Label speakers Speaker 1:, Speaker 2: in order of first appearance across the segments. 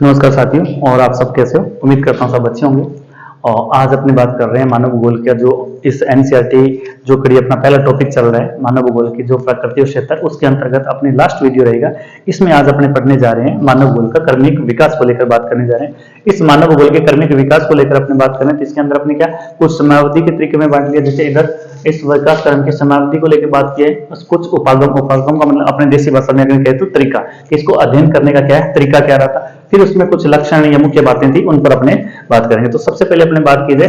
Speaker 1: नमस्कार साथियों, और आप सब कैसे हो। उम्मीद करता हूँ सब अच्छे होंगे। और आज अपनी बात कर रहे हैं मानव भूगोल का, जो इस एनसीईआरटी जो कड़ी अपना पहला टॉपिक चल रहा है मानव भूगोल की जो प्रकृति और क्षेत्र, उसके अंतर्गत अपनी लास्ट वीडियो रहेगा। इसमें आज अपने पढ़ने जा रहे हैं मानव भूगोल का कर्मिक विकास को लेकर बात करने जा रहे हैं। इस मानव भूगोल के कर्मिक विकास को लेकर अपने बात करें तो इसके अंदर अपने क्या कुछ समयावधि के तरीके में बांट लिया। जैसे इधर इस विकास क्रम की समयावधि को लेकर बात की है, कुछ उपागम उपागम का मतलब अपने देसी भाषा में अगर कहे तो तरीका, इसको अध्ययन करने का क्या है तरीका क्या रहा था। फिर उसमें कुछ लक्षण या मुख्य बातें थी, उन पर अपने बात करेंगे। तो सबसे पहले अपने बात की जाए,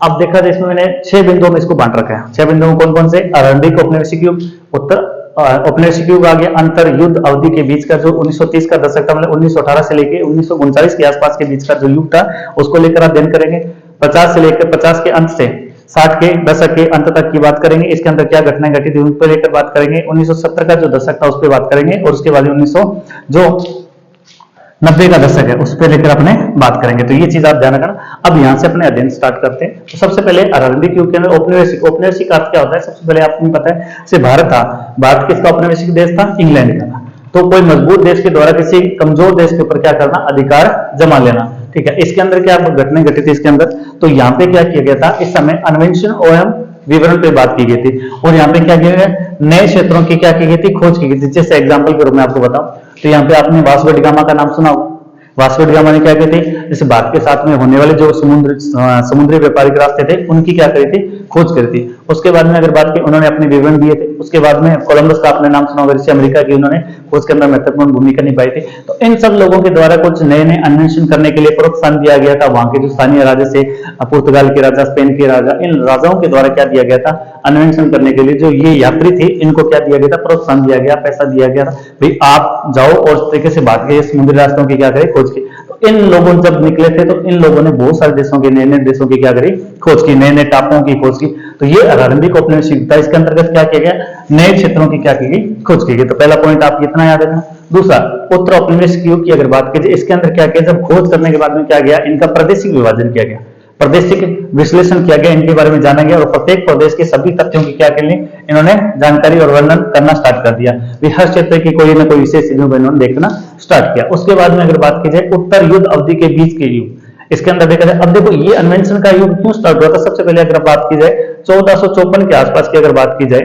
Speaker 1: अब देखा जाए इसमें मैंने 6 बिंदुओं में इसको बांट रखा है। 6 बिंदुओं कौन कौन से? आरंभिक औपनिवेशिक युग, उत्तर औपनिवेशिक युग आ गया, अंतर युद्ध अवधि के बीच का जो 1930 का दशक था, मतलब 1918 से लेकर 1939 के आसपास के बीच का जो युग था, उसको लेकर अध्ययन करेंगे। 50 से लेकर 50 के अंत से 60 के दशक के अंत तक की बात करेंगे। इसके अंदर क्या घटनाएं घटी थी उन पर लेकर बात करेंगे। 1970 का जो दशक था उस पर बात करेंगे, और उसके बाद 1990 का दशक है उस पर लेकर अपने बात करेंगे। तो ये चीज आप ध्यान रखना। अब यहाँ से अपने अध्ययन स्टार्ट करते हैं। तो सबसे पहले आरंभिक युग के अंदर औपनिवेशिक, औपनिवेशिक अर्थ क्या होता है? सबसे पहले आपको पता है जैसे भारत था, भारत किसका औपनिवेशिक देश था? इंग्लैंड का था। तो कोई मजबूत देश के द्वारा किसी कमजोर देश के ऊपर क्या करना? अधिकार जमा लेना। ठीक है, इसके अंदर क्या घटनाएं घटी थी इसके अंदर? तो यहाँ पे क्या किया गया था, इस समय अन्वेषण एवं विवरण पे बात की गई थी, और यहाँ पे क्या किया गया, नए क्षेत्रों की क्या की गई थी? खोज की गई थी। जैसे एग्जाम्पल के रूप में आपको बताऊं तो यहाँ पे आपने वास्को डी गामा का नाम सुना होगा। वास्को डी गामा ने क्या की थी, जैसे भारत के साथ में होने वाले जो समुद्री व्यापारिक रास्ते थे उनकी क्या करी थी? खोज करी थी। उसके बाद में अगर बात की, उन्होंने अपने विवरण दिए थे। उसके बाद में कोलंबस का आपने नाम सुना होगा, जिससे अमेरिका की उन्होंने खोज के अंदर महत्वपूर्ण भूमिका निभाई थी। तो इन सब लोगों के द्वारा कुछ नए नए अन्वेषण करने के लिए प्रोत्साहन दिया गया था। वहां के जो स्थानीय राजा से, पुर्तगाल के राजा, स्पेन के राजा, इन राजाओं के द्वारा क्या दिया गया था? अन्वेषण करने के लिए जो ये यात्री थे इनको क्या दिया गया था? प्रोत्साहन दिया गया, पैसा दिया गया था, भाई आप जाओ और इस तरीके से भारत के समुद्री रास्तों की क्या करें? खोज की। तो इन लोगों जब निकले थे तो इन लोगों ने बहुत सारे देशों के, नए नए देशों की क्या करी? खोज की, नए नए टापुओं की खोज की। तो ये आरंभिक औपनिवेशिक था। इसके अंतर्गत क्या किया गया? नए क्षेत्रों की क्या की गई? खोज की गई। तो पहला पॉइंट आप इतना याद रखना। दूसरा, उत्तर औपनिवेशिक युग की अगर बात की जाए, इसके अंदर क्या किया? जब खोज करने के बाद में क्या गया, इनका प्रादेशिक विभाजन किया गया, प्रादेशिक विश्लेषण किया गया, इनके बारे में जाना गया, और प्रत्येक प्रदेश के सभी तथ्यों की क्या कर ली इन्होंने? जानकारी और वर्णन करना स्टार्ट कर दिया। हर क्षेत्र की कोई ना कोई विशेष चीजों को इन्होंने देखना स्टार्ट किया। उसके बाद में अगर बात की जाए उत्तर युद्ध अवधि के बीच के युग, इसके अंदर देखा जाए, अब देखो ये अन्वेषण का युग क्यों स्टार्ट हुआ था? सबसे पहले अगर बात की जाए 1454 के आसपास की अगर बात की जाए,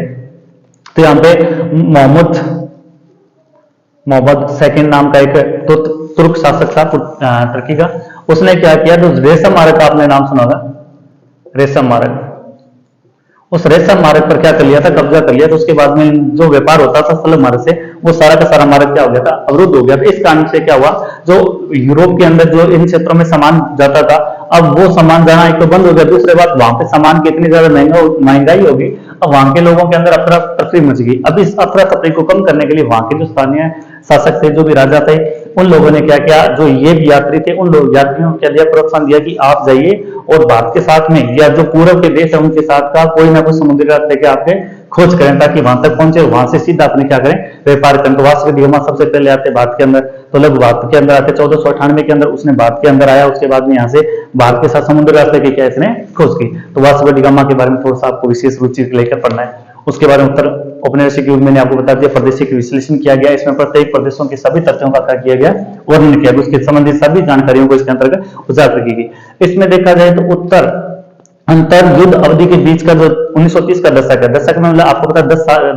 Speaker 1: तो यहाँ पे मोहम्मद सेकंड नाम का एक तुर्क शासक था तुर्की का। उसने क्या किया, तो रेशम मार्ग का आपने नाम सुना होगा, रेशम मार्ग। उस रेशम मार्ग पर क्या कर लिया था? कब्जा कर लिया। तो उसके बाद में जो व्यापार होता था स्थल मार्ग से, वो सारा का सारा मार्ग क्या हो गया था? अवरुद्ध हो गया था। इस कारण से क्या हुआ, जो यूरोप के अंदर जो इन क्षेत्रों में सामान जाता था, अब वो सामान जाना एक तो बंद हो गया। दूसरे बात, वहां पे सामान की इतनी ज्यादा महंगाई होगी, अब वहां के लोगों के अंदर अफरा तफरी मच गई। अब इस अफरा तफरी को कम करने के लिए वहां के जो स्थानीय शासक थे, जो भी राजा थे, उन लोगों ने क्या किया, जो ये भी यात्री थे उन लोग यात्रियों को क्या दिया? प्रोत्साहन दिया कि आप जाइए और भारत के साथ में या जो पूर्व के देश है उनके साथ का कोई ना कोई समुद्री रास्ते के आपके खोज करें, ताकि वहां तक पहुंचे, वहां से सीधा अपने क्या करें? व्यापार करें। तो वास्को डी गामा सबसे पहले आते भारत के अंदर, तो लगभग भारत के अंदर आते 1498 के अंदर उसने भारत के अंदर आया। उसके बाद में यहाँ से भारत के साथ समुद्री रास्ते की क्या इसने खोज की। तो वास्को डी गामा के बारे में थोड़ा सा आपको विशेष रुचि लेकर पढ़ना है। उसके बारे में उत्तर औपनिवेशिक युग मैंने आपको बता दिया, प्रादेशिक विश्लेषण किया गया। इसमें प्रत्येक प्रदेशों के सभी तथ्यों का क्या किया गया? वर्णन किया गया, उसके संबंधित सभी जानकारियों को इसके अंतर्गत उजागर की गई। इसमें देखा जाए तो उत्तर अंतर युद्ध अवधि के बीच का जो 1930 का दशक है, दशक में मतलब आपको पता है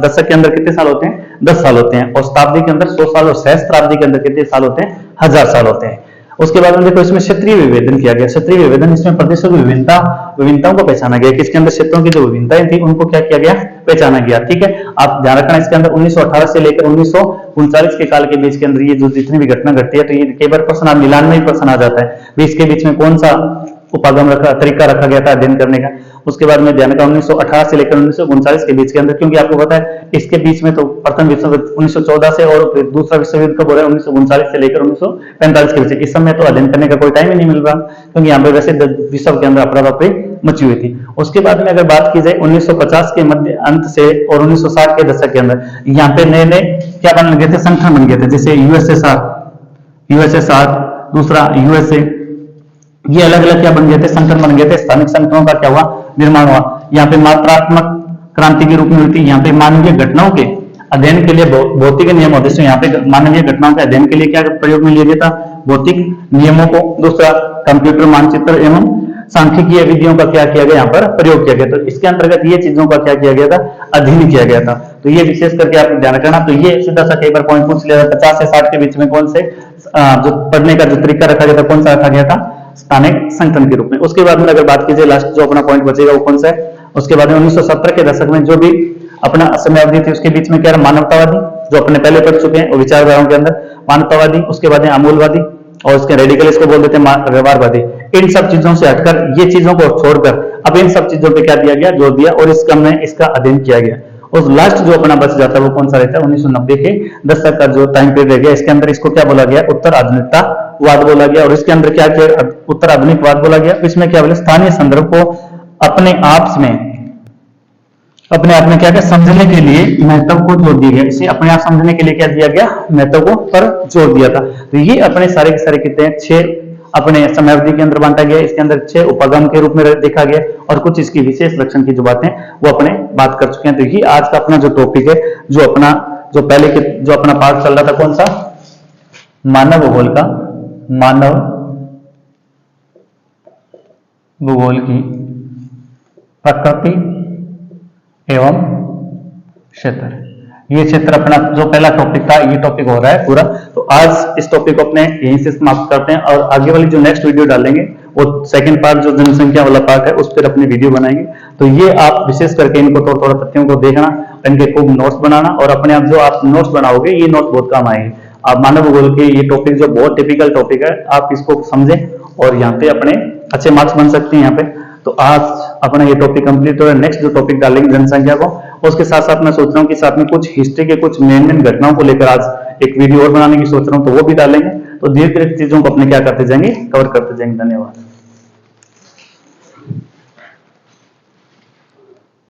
Speaker 1: दशक के अंदर कितने साल होते हैं? 10 साल होते हैं। और शताब्दी के अंदर 100 साल, और सहस्त्राब्दी के अंदर कितने साल होते हैं? 1000 साल होते हैं। उसके बाद में देखो इसमें क्षेत्रीय विभेदन किया गया। क्षेत्रीय विभेदन, इसमें प्रदेशों की विभिन्नताओं को पहचाना गया, किसके अंदर क्षेत्रों की जो विभिन्नताएं थी उनको क्या किया गया? पहचाना गया। ठीक है, आप ध्यान रखना इसके अंदर 1918 से लेकर 1939 के काल के बीच के अंदर ये जो जितनी भी घटना घटती है, तो ये कई बार प्रश्न मिलान में ही प्रश्न आ जाता है, बीच के बीच में कौन सा उपागम तरीका रखा गया था अध्ययन करने का। उसके बाद में ध्यान का 1918 से लेकर 1939 के बीच के अंदर, क्योंकि आपको पता है इसके बीच में तो प्रथम विश्व युद्ध 1914 से, और फिर दूसरा विश्व युद्ध कब हो रहा है? 1939 से लेकर 1945 के बीच। इस समय तो अध्ययन करने का कोई टाइम ही नहीं मिल रहा, क्योंकि यहाँ पे वैसे विश्व के अंदर अफरा तफरी मची हुई थी। उसके बाद में अगर बात की जाए 1950 के मध्य अंत से और 1960 के दशक के अंदर, यहाँ पे नए नए क्या बन गए थे? संगठन बन गए थे। जैसे यूएसएसआर, दूसरा यूएसए, ये अलग अलग क्या बन गए थे? संगठन बन गए थे। स्थानिक संगठनों का क्या हुआ? निर्माण हुआ। यहाँ पे मात्रात्मक क्रांति के रूप में हुई थी। यहाँ पे मानवीय घटनाओं के अध्ययन के लिए भौतिक नियम होते हैं। यहाँ पे मानवीय घटनाओं के अध्ययन के लिए क्या प्रयोग में लिया गया था? भौतिक नियमों को, दूसरा कंप्यूटर मानचित्र एवं सांख्यिकीय विधियों का क्या किया गया, यहाँ पर प्रयोग किया गया। तो इसके अंतर्गत ये चीजों का क्या किया गया था, अध्ययन किया गया था। तो ये विशेष करके आप ध्यान रखना। तो ये सीधा सा कई बार पॉइंट पूछ लिया था, 50 से 60 के बीच में कौन से जो पढ़ने का जो तरीका रखा गया था, कौन सा रखा गया था, स्थानिक संगठन के रूप में। उसके बाद में अगर बात कीजिए लास्ट जो अपना पॉइंट बचेगा वो कौन सा है, उसके बाद में 1970 के दशक में जो भी अपना समय अवधि थी उसके बीच में क्या रहा, मानवतावादी, जो अपने पहले पढ़ चुके हैं वो विचारधाराओं के अंदर मानवतावादी, उसके बाद में आमूलवादी और उसके रेडिकल इसको बोल देते हैं व्यवहारवादी। इन सब चीजों से हटकर, ये चीजों को छोड़कर अब इन सब चीजों पे क्या दिया गया, जोर दिया और इस क्रम में इसका अध्ययन किया गया। और लास्ट जो अपना बच जाता है वो कौन सा रहता है, 1990 के दशक का जो टाइम पीरियड रह गया, इसके अंदर इसको क्या बोला गया, उत्तर आधुनिकतावाद बोला गया। और इसके अंदर क्या किया, उत्तर आधुनिकवाद बोला गया। इसमें क्या बोले, स्थानीय संदर्भ को अपने आप में क्या क्या समझने के लिए महत्व को जोर दिया गया। इसे अपने आप समझने के लिए क्या दिया गया, महत्व को पर जोर दिया था। तो ये अपने सारे के सारे कितने हैं, 6 अपने समयावधि के अंदर बांटा गया। इसके अंदर 6 उपागम के रूप में देखा गया और कुछ इसकी विशेष लक्षण की जो बातें वो अपने बात कर चुके हैं। तो ये आज का अपना जो टॉपिक है, जो पहले के जो अपना पार्ट चल रहा था, कौन सा, मानव भूगोल का, मानव भूगोल की प्रकृति एवं क्षेत्र, ये क्षेत्र अपना जो पहला टॉपिक था, ये टॉपिक हो रहा है पूरा। तो आज इस टॉपिक को अपने यहीं से समाप्त करते हैं और आगे वाली जो नेक्स्ट वीडियो डालेंगे वो सेकंड पार्ट जो जनसंख्या वाला पार्ट है उस पर अपनी वीडियो बनाएंगे। तो ये आप विशेष करके इनको थोड़ा थोड़ा तथ्यों को देखना, इनके खूब नोट्स बनाना और अपने आप जो आप नोट्स बनाओगे ये नोट्स बहुत काम आएंगे। आप मानव भूगोल के ये टॉपिक जो बहुत टिपिकल टॉपिक है, आप इसको समझें और यहाँ पे अपने अच्छे मार्क्स बन सकते हैं यहाँ पे। तो आज अपना ये टॉपिक कंप्लीट हो रहा है। नेक्स्ट जो टॉपिक डालेंगे जनसंख्या को, उसके साथ साथ मैं सोच रहा हूँ कि साथ में कुछ हिस्ट्री के कुछ मेन घटनाओं को लेकर आज एक वीडियो और बनाने की सोच रहा हूँ, तो वो भी डालेंगे। तो धीरे धीरे चीजों को अपने क्या करते जाएंगे, कवर करते जाएंगे। धन्यवाद।